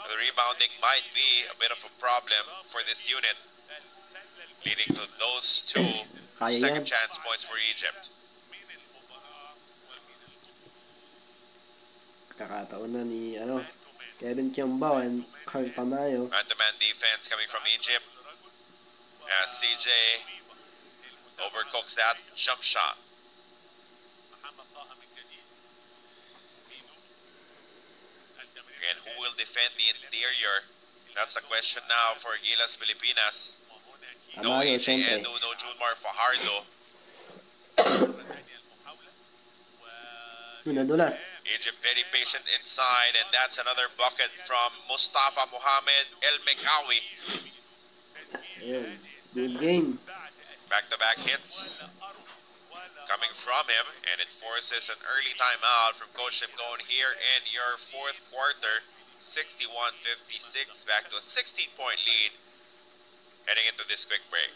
The rebounding might be a bit of a problem for this unit, leading to those two second chance points for Egypt. Kakataon na ni Kevin Kiambao and Carl Tamayo. Man-to-man defense coming from Egypt as CJ overcooks that jump shot. Again, who will defend the interior? That's a question now for Gilas Pilipinas. No AJ Edu, no Junmar Fajardo. Egypt very patient inside, and that's another bucket from Mustafa Mohamed El Mekawi. Good game. Back-to-back hits coming from him, and it forces an early timeout from Coach Timcone here in your fourth quarter. 61-56, back to a 16-point lead heading into this quick break.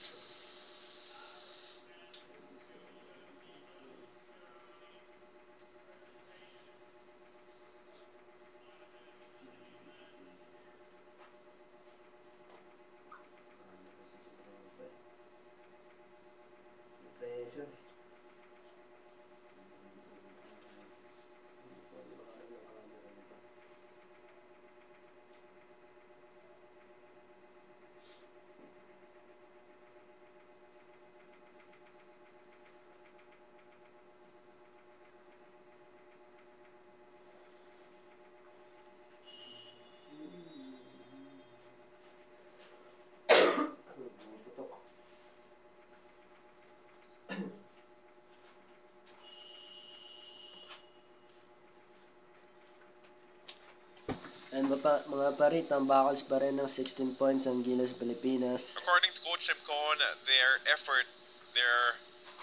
And mga pari, tambakals pa rin ng 16 points ang Gilas Pilipinas. According to Coach Timcone, their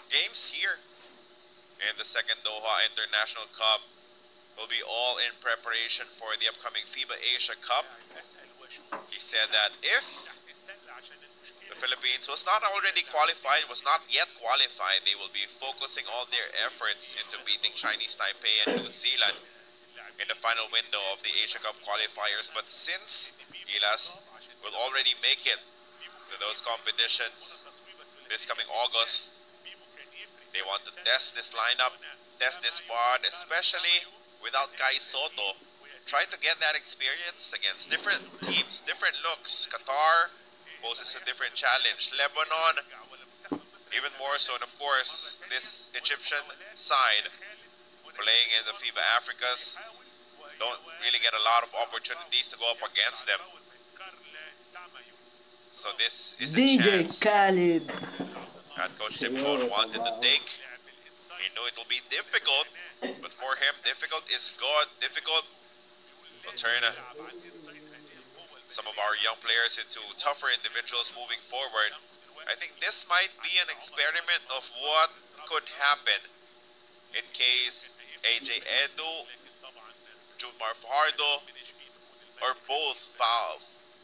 games here in the second Doha International Cup will be all in preparation for the upcoming FIBA Asia Cup. He said that if the Philippines was not yet qualified, they will be focusing all their efforts into beating Chinese Taipei and New Zealand in the final window of the Asia Cup qualifiers. But since Gilas will already make it to those competitions this coming August, they want to test this lineup, test this squad, especially without Kai Soto. Try to get that experience against different teams, different looks. Qatar poses a different challenge. Lebanon, even more so. And of course, this Egyptian side playing in the FIBA Africas don't really get a lot of opportunities to go up against them. So this is a chance Khaled that Coach Timcone wanted to take. He knew it will be difficult, but for him, difficult is good. Difficult will turn some of our young players into tougher individuals moving forward. I think this might be an experiment of what could happen in case AJ Edu, Junmar Fajardo, or both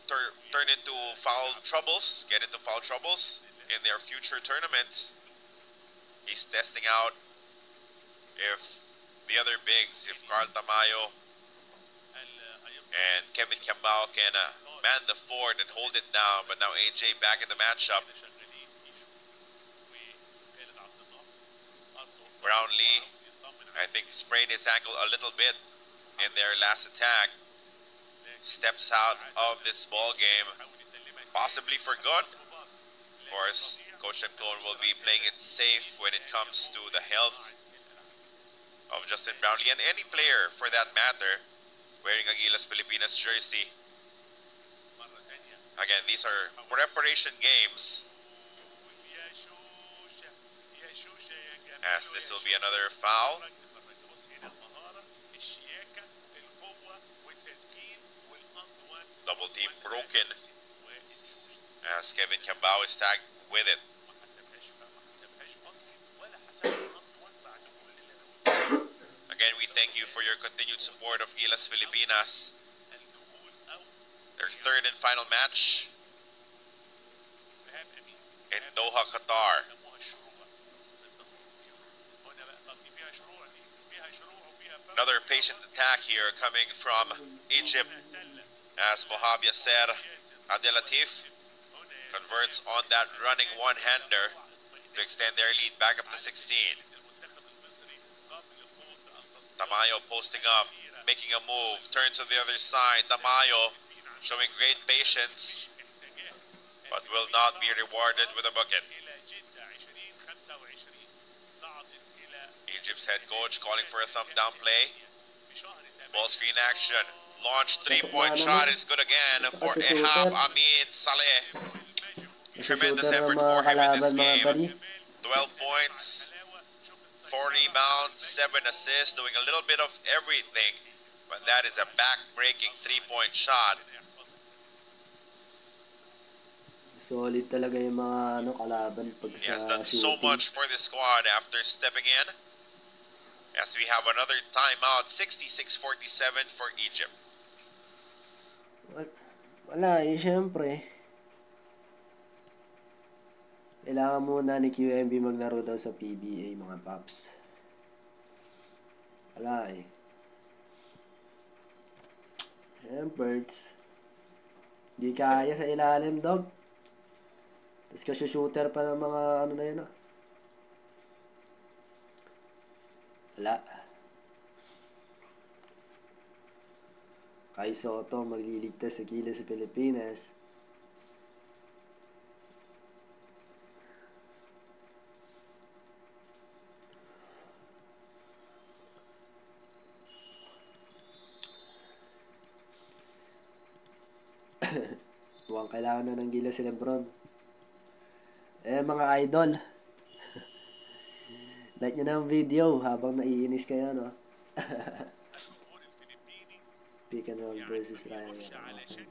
turn into get into foul troubles in their future tournaments. He's testing out if the other bigs, if Carl Tamayo and Kevin Kiambao can man the fort and hold it down. But now AJ back in the matchup. Brownlee, I think, sprained his ankle a little bit in their last attack. Steps out of this ball game, possibly for good. Of course, Coach Timcone will be playing it safe when it comes to the health of Justin Brownlee and any player for that matter wearing a Gilas Pilipinas jersey. Again, these are preparation games, as this will be another foul. Double team broken as Kevin Kiambao is tagged with it. Again, we thank you for your continued support of Gilas Pilipinas. Their third and final match in Doha, Qatar. Another patient attack here coming from Egypt. as Mohab Yasser Abdelatif converts on that running one-hander to extend their lead back up to 16. Tamayo posting up, making a move, turns to the other side. Tamayo showing great patience, but will not be rewarded with a bucket. Egypt's head coach calling for a thumb down play. Ball screen action. Launch three-point shot is good again for Ehab Amin Saleh. Tremendous effort for him in this game. 12 points, 4 rebounds, 7 assists, doing a little bit of everything. But that is a back-breaking three-point shot. Solid talaga yung mga kalaban pag He has sa done so shooting. much for this squad after stepping in. As we have another timeout, 66-47 for Egypt. Wala, syempre. Kailangan muna ni QMB maglaro daw sa PBA, mga paps. Wala Syempre. Di kaya sa ilalim, dog. Tapos ka-shooter pa ng mga ano na yun, Wala. Kai Soto magliligtas sa Gilas Pilipinas. Mukhang kailangan na ng Gilas si Lebron. Mga idol. Like nyo na ang video habang naiinis kayo, no? Pick and roll versus Ryan. Okay.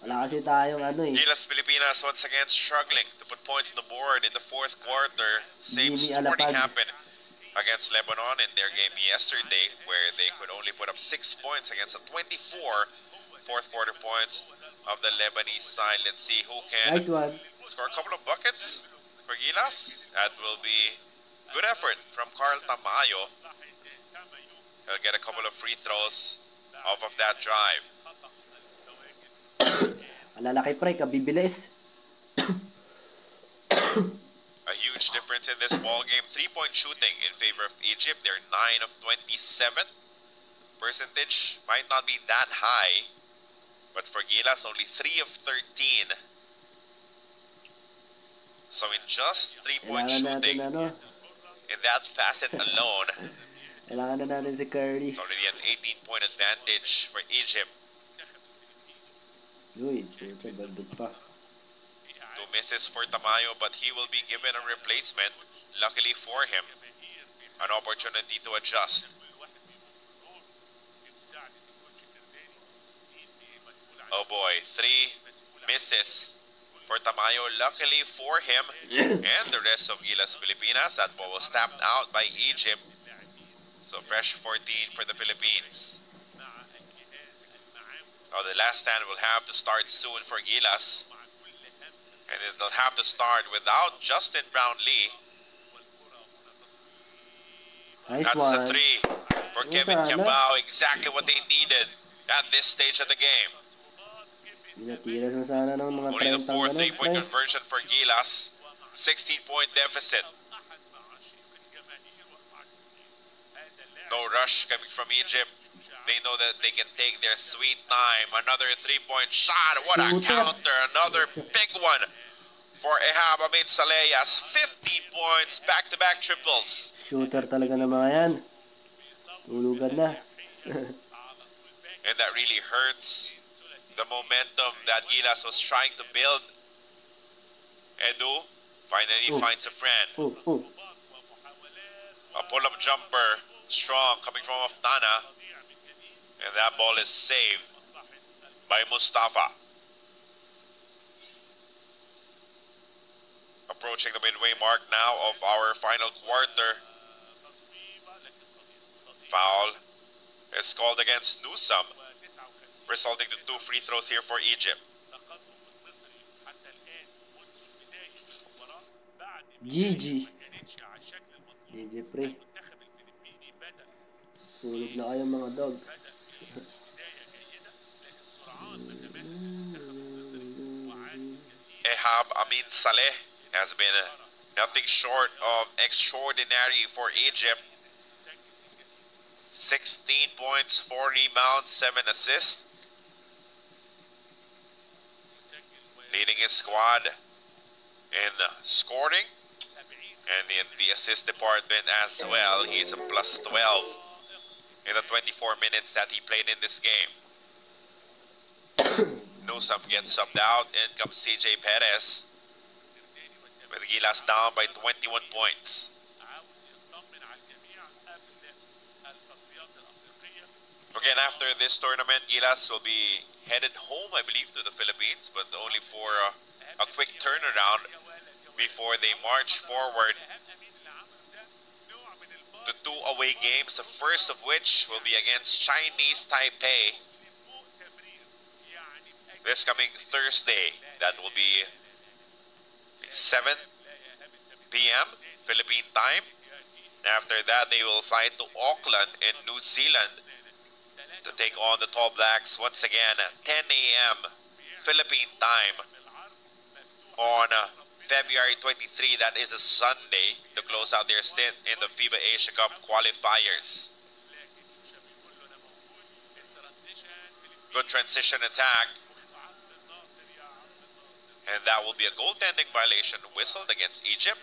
Wala kasi tayong Gilas Pilipinas once again struggling to put points on the board in the fourth quarter. Same story happened against Lebanon in their game yesterday, where they could only put up 6 points against the 24 fourth quarter points of the Lebanese side. Let's see who can score a couple of buckets for Gilas. That will be good effort from Carl Tamayo. He'll get a couple of free throws off of that drive. Malalaki pre, kabibilis. A huge difference in this ball game. 3-point shooting in favor of Egypt. They're 9 of 27. Percentage might not be that high, but for Gilas, only 3 of 13. So in just 3-point shooting, in that facet alone, kailangan na natin si Curry. It's already an 18-point advantage for Egypt. Uy, puta, baldog pa. 2 misses for Tamayo, but he will be given a replacement. Luckily for him, an opportunity to adjust. Oh boy, 3 misses for Tamayo. Luckily for him and the rest of Gilas Pilipinas, that ball was tapped out by Egypt. So fresh 14 for the Philippines. Oh, the last stand will have to start soon for Gilas. And they'll have to start without Justin Brownlee. Nice That's one. a 3 for Kevin Kiambao. Exactly what they needed at this stage of the game. Only the 4th 3-point conversion for Gilas. 16-point deficit. No rush coming from Egypt. They know that they can take their sweet time. Another 3-point shot. What a counter. Another big one for Ehab Amin Saleh. 15 points. Back-to-back triples. Shooter talaga na mga yan. Tulugan na. And that really hurts the momentum that Gilas was trying to build. Edu finally finds a friend. A pull-up jumper. Strong coming from Aftana. And that ball is saved by Mustafa. Approaching the midway mark now of our final quarter. Foul is called against Newsome, resulting to 2 free throws here for Egypt. GG. GG pre. Tulog na kayo mga dog. Ehab Amin Saleh has been nothing short of extraordinary for Egypt. 16 points, 4 rebounds, 7 assists. Leading his squad in scoring and in the assist department as well. He's a plus 12 in the 24 minutes that he played in this game. Newsome gets subbed out. In comes CJ Perez with Gilas down by 21 points. Again, after this tournament, Gilas will be headed home, I believe, to the Philippines, but only for a quick turnaround before they march forward to 2 away games, the first of which will be against Chinese Taipei this coming Thursday. That will be 7 p.m. Philippine time. After that, they will fly to Auckland in New Zealand to take on the Tall Blacks once again at 10 a.m. Philippine time on February 23. That is a Sunday to close out their stint in the FIBA Asia Cup qualifiers. Good transition attack. And that will be a goaltending violation whistled against Egypt.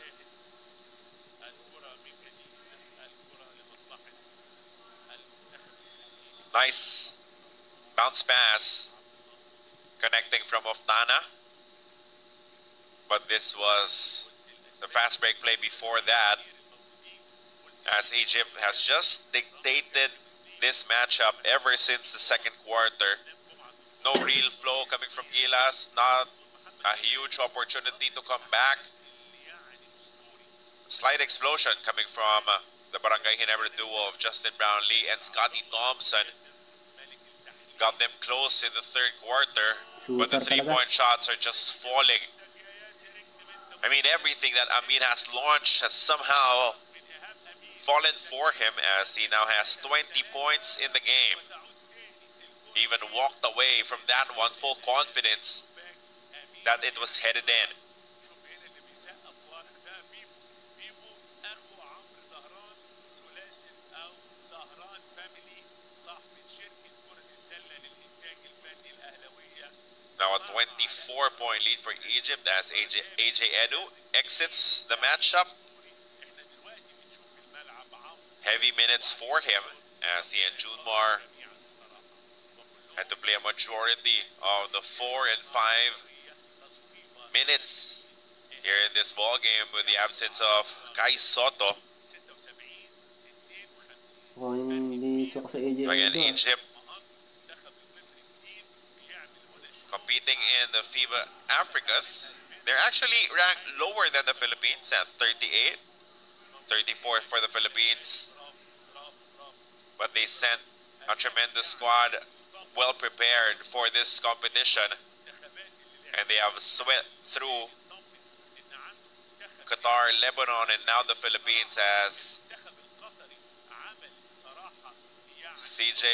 Nice bounce pass connecting from Oftana. But this was the fast break play before that, as Egypt has just dictated this matchup ever since the second quarter. No real flow coming from Gilas, not a huge opportunity to come back. Slight explosion coming from the Barangay Ginebra duo of Justin Brownlee and Scotty Thompson. Got them close in the third quarter, but the three-point shots are just falling. I mean, everything that Amin has launched has somehow fallen for him, as he now has 20 points in the game. He even walked away from that one full confidence that it was headed in. Now a 24-point lead for Egypt as AJ Edu exits the matchup. Heavy minutes for him as he and Junmar had to play a majority of the 4 and 5 minutes here in this ball game with the absence of Kai Soto. Again, Egypt competing in the FIBA Africas. They're actually ranked lower than the Philippines at 38, 34 for the Philippines. But they sent a tremendous squad, well prepared for this competition. And they have swept through Qatar, Lebanon, and now the Philippines, as CJ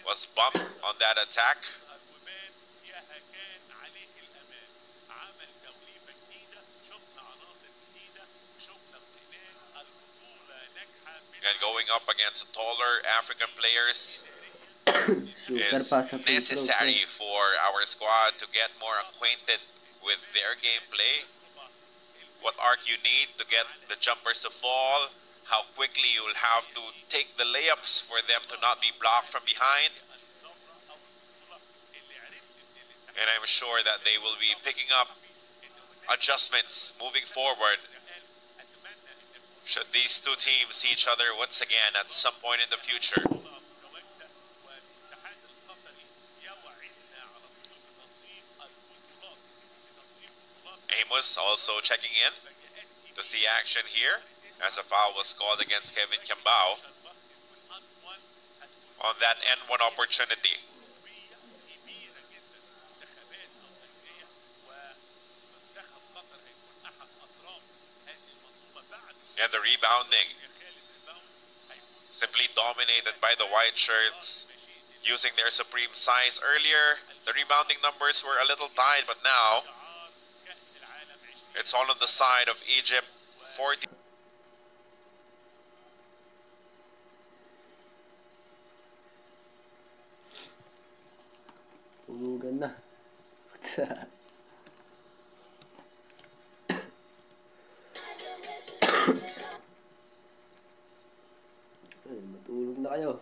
was bumped on that attack. And going up against taller African players is necessary for our squad to get more acquainted with their gameplay. What arc you need to get the jumpers to fall, how quickly you will have to take the layups for them to not be blocked from behind. And I'm sure that they will be picking up adjustments moving forward should these two teams see each other once again at some point in the future. Amos also checking in to see action here, as a foul was called against Kevin Kiambao on that N1 opportunity. And the rebounding simply dominated by the white shirts, using their supreme size. Earlier, the rebounding numbers were a little tied, but now it's all on the side of Egypt. 40. Tulugan na. Ay, matulog na kayo.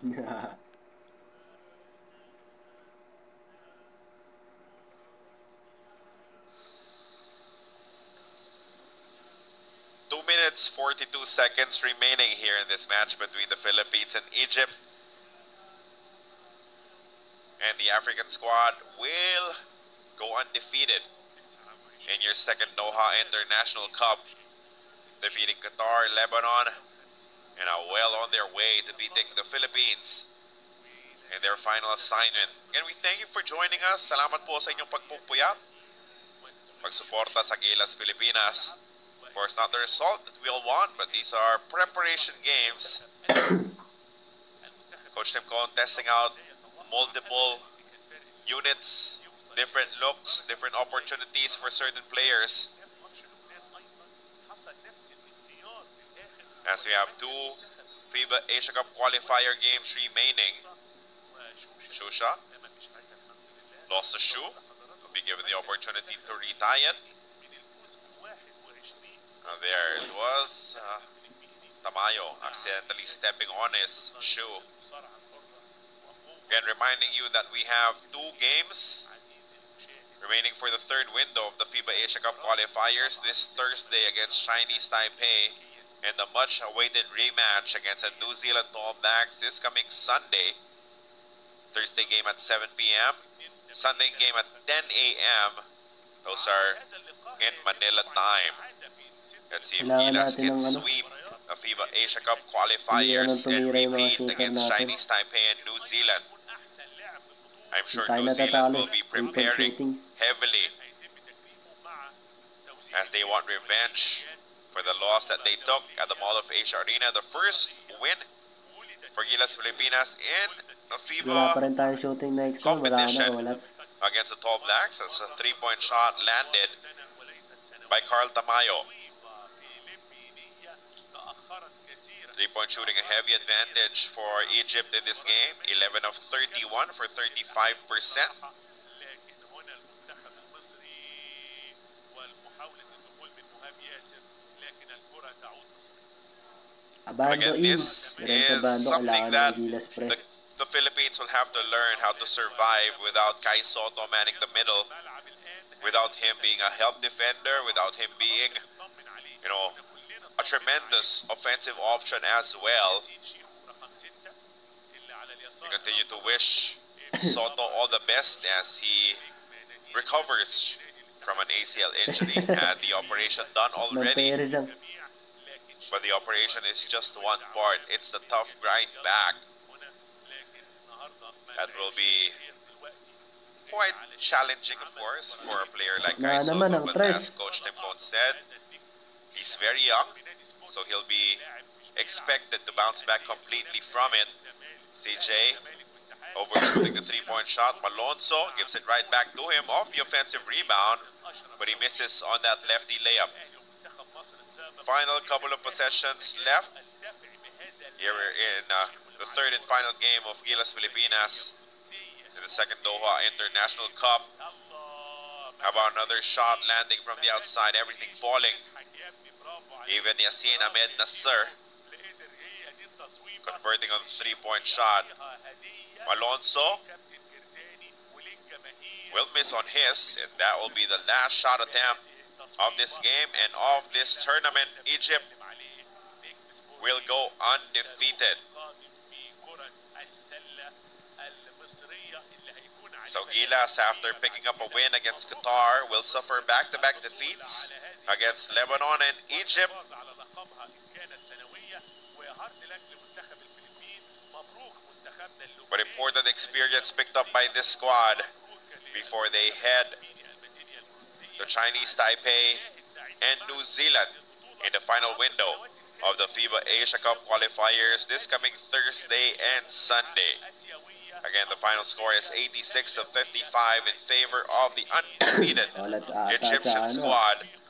2 minutes, 42 seconds remaining here in this match between the Philippines and Egypt. And the African squad will go undefeated in your second Doha International Cup, defeating Qatar, Lebanon, and are well on their way to beating the Philippines in their final assignment. And we thank you for joining us. Salamat po sa inyong pagpupuyat, pagsuporta sa Gilas Pilipinas. Of course, not the result that we all want, but these are preparation games. Coach Tim Cohn testing out multiple units, different looks, different opportunities for certain players. As we have 2 FIBA Asia Cup qualifier games remaining. Shusha lost the shoe, will be given the opportunity to retie it. There it was. Tamayo accidentally stepping on his shoe. Again, reminding you that we have 2 games remaining for the third window of the FIBA Asia Cup qualifiers this Thursday against Chinese Taipei, and the much-awaited rematch against the New Zealand All Blacks this coming Sunday. Thursday game at 7 p.m. Sunday game at 10 a.m. Those are in Manila time. Let's see if Gilas can sweep the FIBA Asia Cup qualifiers and repeat against Chinese Taipei and New Zealand. I'm sure New Zealand will be preparing heavily as they want revenge for the loss that they took at the Mall of Asia Arena. The first win for Gilas Pilipinas in the FIBA competition against the Tall Blacks, as a 3-point shot landed by Carl Tamayo. 3-point shooting, a heavy advantage for Egypt in this game. 11 of 31 for 35%. Again, this is something that the Philippines will have to learn how to survive without Kai Soto manning the middle, without him being a help defender, without him being, a tremendous offensive option as well. We continue to wish Soto all the best as he recovers from an ACL injury. Had the operation done already, but the operation is just one part. It's the tough grind back that will be quite challenging, of course, for a player like Kai Soto. But as Coach Tim Cohn said, he's very young, so he'll be expected to bounce back completely from it. CJ overshooting the 3-point shot. Malonzo gives it right back to him off the offensive rebound, but he misses on that lefty layup. Final couple of possessions left. Here we're in the third and final game of Gilas Pilipinas in the second Doha International Cup. How about another shot landing from the outside, everything falling. Even Yassin Ahmed Nasser converting on the 3-point shot. Malonzo will miss on his, and that will be the last shot attempt of this game and of this tournament. Egypt will go undefeated. So Gilas, after picking up a win against Qatar, will suffer back-to-back defeats against Lebanon and Egypt. But important experience picked up by this squad before they head to Chinese Taipei and New Zealand in the final window of the FIBA Asia Cup qualifiers this coming Thursday and Sunday. Again, the final score is 86-55 in favor of the undefeated Egyptian squad